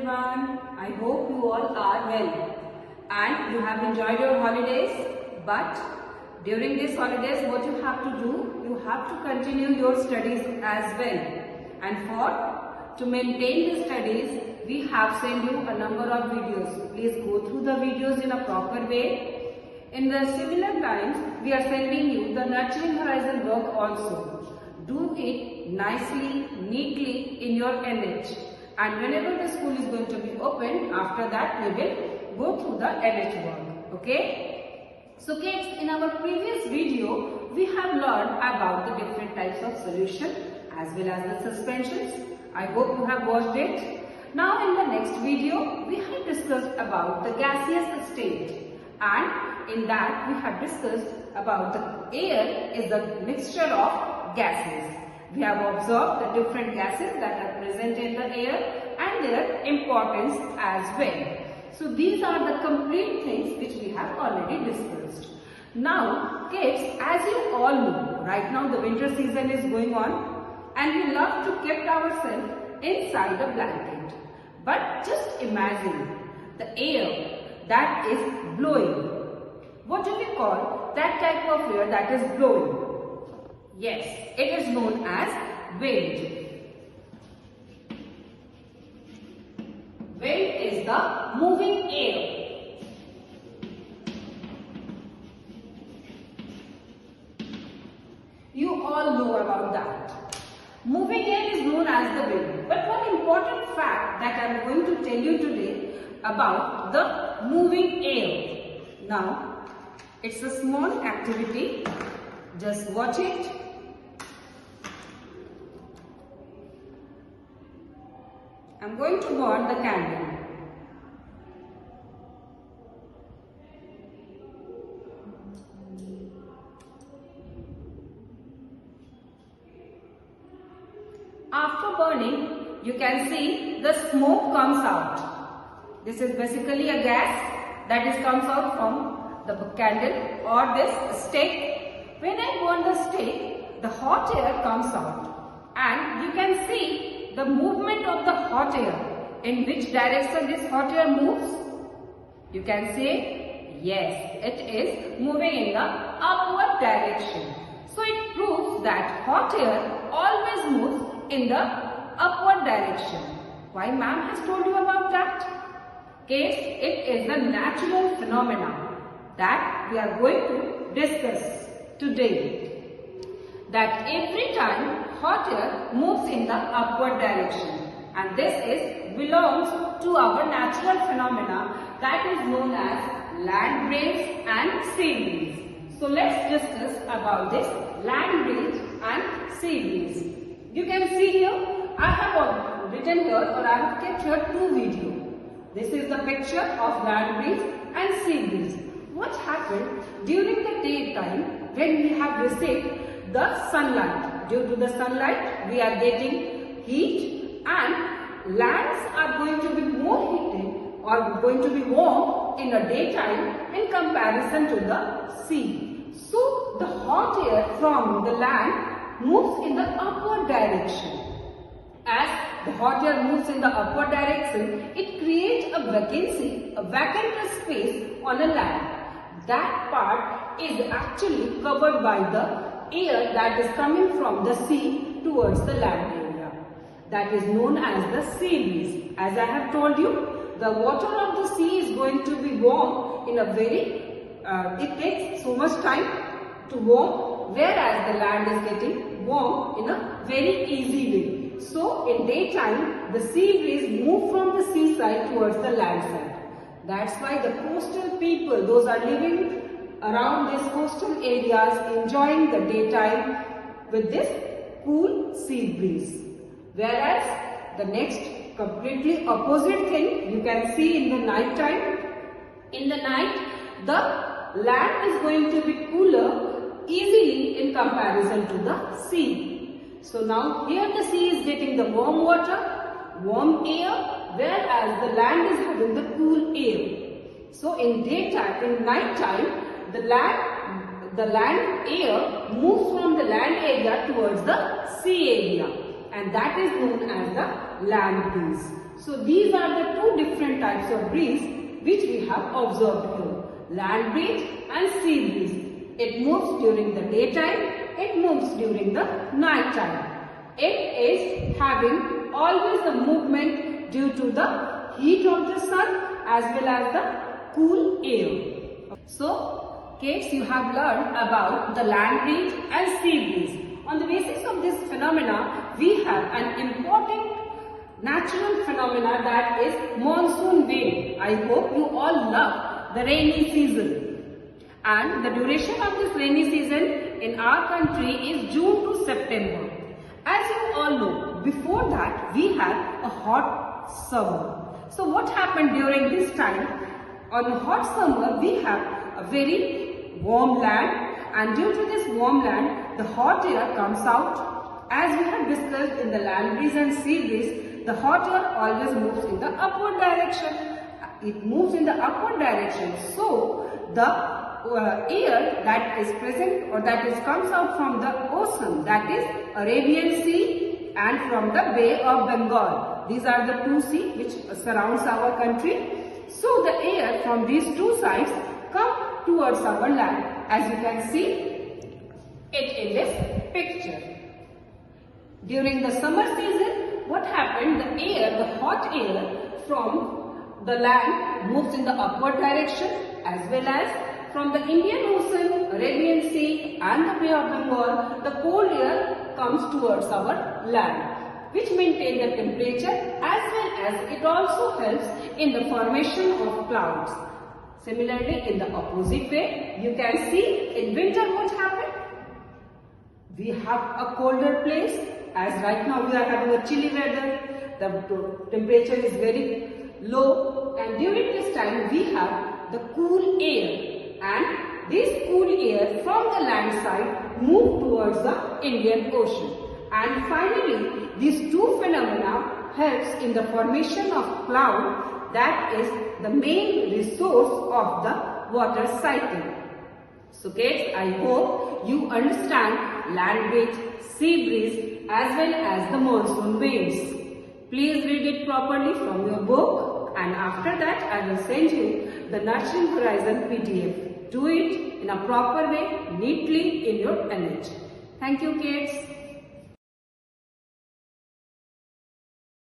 everyone. I hope you all are well and you have enjoyed your holidays. But during these holidays, what you have to do, you have to continue your studies as well. And to maintain the studies, we have sent you a number of videos. Please go through the videos in a proper way. In the similar times, we are sending you the Nurturing Horizon work also. Do it nicely, neatly in your NH. And whenever the school is going to be open, after that we will go through the NH work. Okay? So kids, in our previous video, we have learned about the different types of solution as well as the suspensions. I hope you have watched it. Now in the next video, we have discussed about the gaseous state. And in that we have discussed about the air is the mixture of gases. We have observed the different gases that are present in the air and their importance as well. So these are the complete things which we have already discussed. Now kids, as you all know, right now the winter season is going on and we love to keep ourselves inside a blanket. But just imagine the air that is blowing. What do we call that type of air that is blowing? Yes, it is known as wind. Wind is the moving air. You all know about that. Moving air is known as the wind. But one important fact that I am going to tell you today about the moving air. Now, it's a small activity. Just watch it. I'm going to burn the candle. After burning, you can see the smoke comes out. This is basically a gas that comes out from the candle or this stick. When I burn the stick, the hot air comes out and you can see the movement of the hot air. In which direction this hot air moves? You can say, yes, it is moving in the upward direction. So it proves that hot air always moves in the upward direction. Why ma'am has told you about that? Kids, it is the natural phenomena that we are going to discuss today. That every time hot air moves in the upward direction, and this belongs to our natural phenomena that is known as land breeze and sea breeze. So let's discuss about this land breeze and sea breeze. You can see here, I have written here or I have kept here two videos. This is the picture of land breeze and sea breeze. What happened during the daytime when we have received the sunlight? Due to the sunlight, we are getting heat and lands are going to be more heated or going to be warm in the daytime in comparison to the sea. So the hot air from the land moves in the upward direction. As the hot air moves in the upward direction, it creates a vacancy, a vacant space on a land. That part is actually covered by the air that is coming from the sea towards the land area. That is known as the sea breeze. As I have told you, the water of the sea is going to be warm in a it takes so much time to warm, whereas the land is getting warm in a very easy way. So in daytime, the sea breeze moves from the seaside towards the land side. That's why the coastal people, those are living around these coastal areas, enjoying the daytime with this cool sea breeze. Whereas the next completely opposite thing you can see in the night time. In the night, the land is going to be cooler easily in comparison to the sea. So now here the sea is getting the warm water, warm air, whereas the land is having the cool air. So in daytime, in night time, the land air moves from the land area towards the sea area, and that is known as the land breeze. So these are the two different types of breeze which we have observed here. Land breeze and sea breeze. It moves during the daytime, it moves during the night time. It is having always a movement due to the heat of the sun as well as the cool air. So, kids, you have learned about the land breeze and sea breeze. On the basis of this phenomena, we have an important natural phenomena, that is monsoon wind. I hope you all love the rainy season. And the duration of this rainy season in our country is June to September. As you all know, before that we had a hot summer. So what happened during this time? On hot summer we have a very warm land, and due to this warm land the hot air comes out. As we have discussed in the land breeze and sea breeze, the hot air always moves in the upward direction. It moves in the upward direction. So the air that is present or that is comes out from the ocean, that is Arabian Sea and from the Bay of Bengal. These are the two seas which surrounds our country. So the air from these two sides come towards our land, as you can see it in this picture. During the summer season, what happened? The air, the hot air from the land moves in the upward direction, as well as from the Indian Ocean, Arabian Sea and the Bay of Bengal, the cold air comes towards our land, which maintain the temperature, as well as it also helps in the formation of clouds. Similarly, in the opposite way, you can see in winter what happened? We have a colder place, as right now we are having a chilly weather, the temperature is very low, and during this time we have the cool air. And this cool air from the land side move towards the Indian Ocean. And finally, these two phenomena helps in the formation of cloud, that is the main resource of the water cycle. So kids, I hope you understand land breeze, sea breeze as well as the monsoon winds. Please read it properly from your book, and after that I will send you the Nurturing Horizon PDF. Do it in a proper way, neatly in your energy. Thank you kids.